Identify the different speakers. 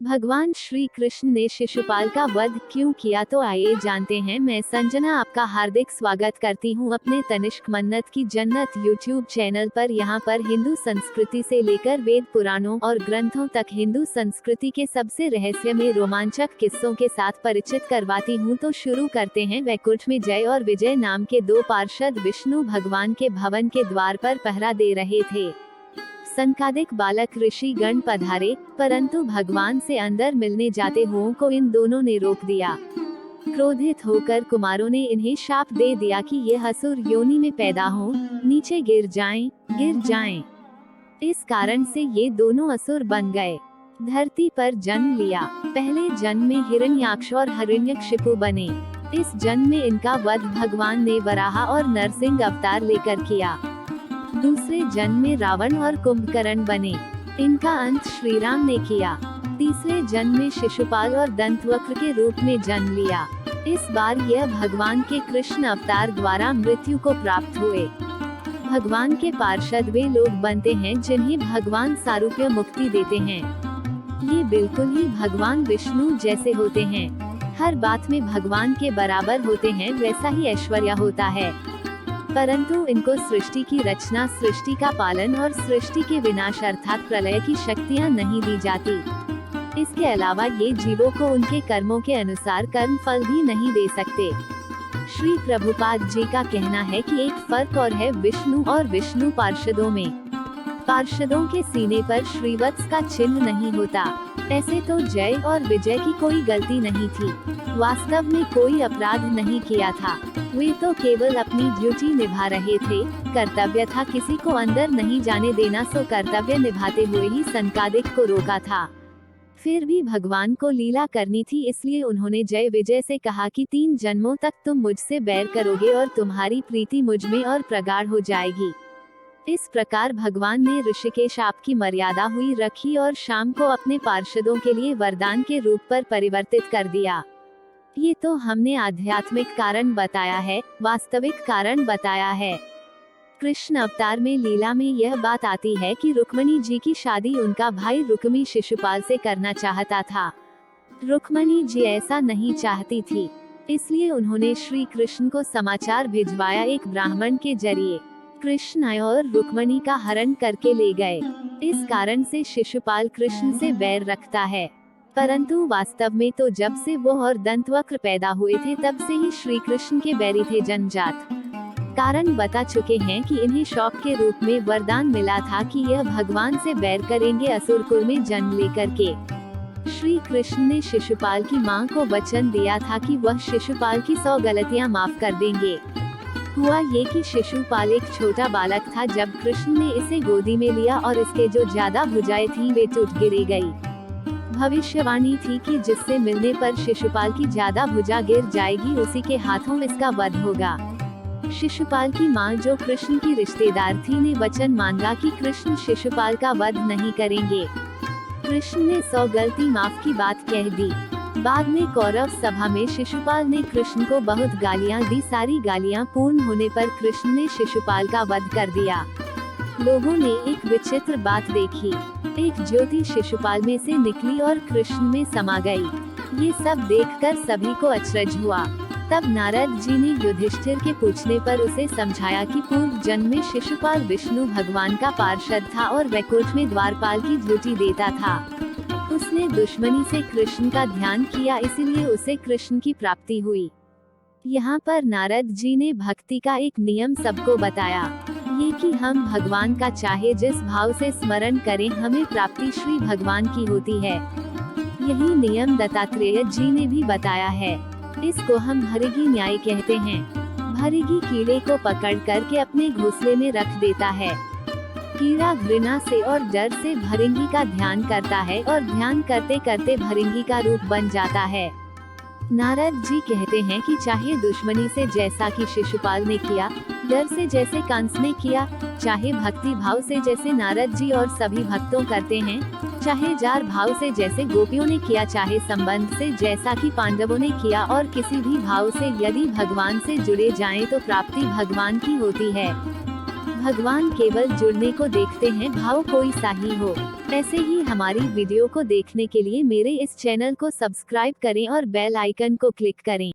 Speaker 1: भगवान श्री कृष्ण ने शिशुपाल का वध क्यों किया, तो आइए जानते हैं। मैं संजना आपका हार्दिक स्वागत करती हूं अपने तनिष्क मन्नत की जन्नत यूट्यूब चैनल पर। यहां पर हिंदू संस्कृति से लेकर वेद पुराणों और ग्रंथों तक हिंदू संस्कृति के सबसे रहस्यमय रोमांचक किस्सों के साथ परिचित करवाती हूं। तो शुरू करते हैं। वैकुंठ में जय और विजय नाम के दो पार्षद विष्णु भगवान के भवन के द्वार पर पहरा दे रहे थे। संकादिक बालक ऋषि गण पधारे, परंतु भगवान से अंदर मिलने जाते हुओं को इन दोनों ने रोक दिया। क्रोधित होकर कुमारों ने इन्हें शाप दे दिया कि ये असुर योनि में पैदा हों, नीचे गिर जाएं। इस कारण से ये दोनों असुर बन गए। धरती पर जन्म लिया। पहले जन्म में हिरण्याक्ष और हिरण्यकशिपु बने। इस जन्म में इनका वध भगवान ने वराह और नरसिंह अवतार लेकर किया। दूसरे जन्म में रावण और कुंभकर्ण बने। इनका अंत श्री राम ने किया। तीसरे जन्म में शिशुपाल और दंतवक्र के रूप में जन्म लिया। इस बार यह भगवान के कृष्ण अवतार द्वारा मृत्यु को प्राप्त हुए। भगवान के पार्षद वे लोग बनते हैं जिन्हें भगवान सारूप्य मुक्ति देते हैं। ये बिल्कुल ही भगवान विष्णु जैसे होते हैं। हर बात में भगवान के बराबर होते हैं, वैसा ही ऐश्वर्य होता है। परंतु इनको सृष्टि की रचना, सृष्टि का पालन और सृष्टि के विनाश अर्थात प्रलय की शक्तियां नहीं दी जाती। इसके अलावा ये जीवों को उनके कर्मों के अनुसार कर्म फल भी नहीं दे सकते। श्री प्रभुपाद जी का कहना है कि एक फर्क और है विष्णु और विष्णु पार्षदों में। पार्षदों के सीने पर श्रीवत्स का चिन्ह नहीं होता। ऐसे तो जय और विजय की कोई गलती नहीं थी। वास्तव में कोई अपराध नहीं किया था। वे तो केवल अपनी ड्यूटी निभा रहे थे। कर्तव्य था किसी को अंदर नहीं जाने देना, सो कर्तव्य निभाते हुए ही संकादिक को रोका था। फिर भी भगवान को लीला करनी थी, इसलिए उन्होंने जय विजय से कहा कि 3 जन्मों तक तुम मुझसे बैर करोगे और तुम्हारी प्रीति मुझ में और प्रगाढ़ हो जाएगी। इस प्रकार भगवान ने ऋषिकेश आपकी मर्यादा हुई रखी और शाम को अपने पार्षदों के लिए वरदान के रूप पर परिवर्तित कर दिया। ये तो हमने आध्यात्मिक कारण बताया है, वास्तविक कारण बताया है। कृष्ण अवतार में लीला में यह बात आती है कि रुक्मणी जी की शादी उनका भाई रुक्मी शिशुपाल से करना चाहता था। रुक्मणी जी ऐसा नहीं चाहती थी, इसलिए उन्होंने श्री कृष्ण को समाचार भिजवाया एक ब्राह्मण के जरिए। कृष्ण आए और रुक्मणी का हरण करके ले गए। इस कारण से शिशुपाल कृष्ण से बैर रखता है। परंतु वास्तव में तो जब से वो और दंतवक्र पैदा हुए थे तब से ही श्री कृष्ण के बैरी थे जन्मजात। कारण बता चुके हैं कि इन्हें शौक के रूप में वरदान मिला था कि यह भगवान से बैर करेंगे असुर कुल में जन्म लेकर के। श्री कृष्ण ने शिशुपाल की मां को वचन दिया था कि वह शिशुपाल की 100 गलतियां माफ कर देंगे। हुआ ये कि शिशुपाल एक छोटा बालक था जब कृष्ण ने इसे गोदी में लिया और इसके जो ज्यादा भुजाएं थीं वे टूट गिरी गई। भविष्यवाणी थी कि जिससे मिलने पर शिशुपाल की ज्यादा भुजा गिर जाएगी, उसी के हाथों इसका वध होगा। शिशुपाल की मां जो कृष्ण की रिश्तेदार थी ने वचन मांगा कि कृष्ण शिशुपाल का वध नहीं करेंगे। कृष्ण ने 100 गलती माफ की बात कह दी। बाद में कौरव सभा में शिशुपाल ने कृष्ण को बहुत गालियां दी। सारी गालियां पूर्ण होने पर कृष्ण ने शिशुपाल का वध कर दिया। लोगों ने एक विचित्र बात देखी। एक ज्योति शिशुपाल में से निकली और कृष्ण में समा गई। ये सब देखकर सभी को अचरज हुआ। तब नारद जी ने युधिष्ठिर के पूछने पर उसे समझाया कि पूर्व जन्म में शिशुपाल विष्णु भगवान का पार्षद था और वैकुंठ में द्वारपाल की ड्यूटी देता था। उसने दुश्मनी से कृष्ण का ध्यान किया, इसीलिए उसे कृष्ण की प्राप्ति हुई। यहाँ पर नारद जी ने भक्ति का एक नियम सबको बताया, ये कि हम भगवान का चाहे जिस भाव से स्मरण करें हमें प्राप्ति श्री भगवान की होती है। यही नियम दत्तात्रेय जी ने भी बताया है। इसको हम भृगि न्याय कहते हैं। भृगि कीड़े को पकड़ करके अपने घोंसले में रख देता है। कीड़ा घृणा से और डर से भृंगी का ध्यान करता है और ध्यान करते करते भृंगी का रूप बन जाता है। नारद जी कहते हैं कि चाहे दुश्मनी से जैसा कि शिशुपाल ने किया, डर से जैसे कंस ने किया, चाहे भक्ति भाव से जैसे नारद जी और सभी भक्तों करते हैं, चाहे जार भाव से जैसे गोपियों ने किया, चाहे संबंध से जैसा कि पांडवों ने किया, और किसी भी भाव से यदि भगवान से जुड़े जाएं तो प्राप्ति भगवान की होती है। भगवान केवल जुड़ने को देखते हैं, भाव कोई सा ही हो। ऐसे ही हमारी वीडियो को देखने के लिए मेरे इस चैनल को सब्सक्राइब करें और बेल आइकन को क्लिक करें।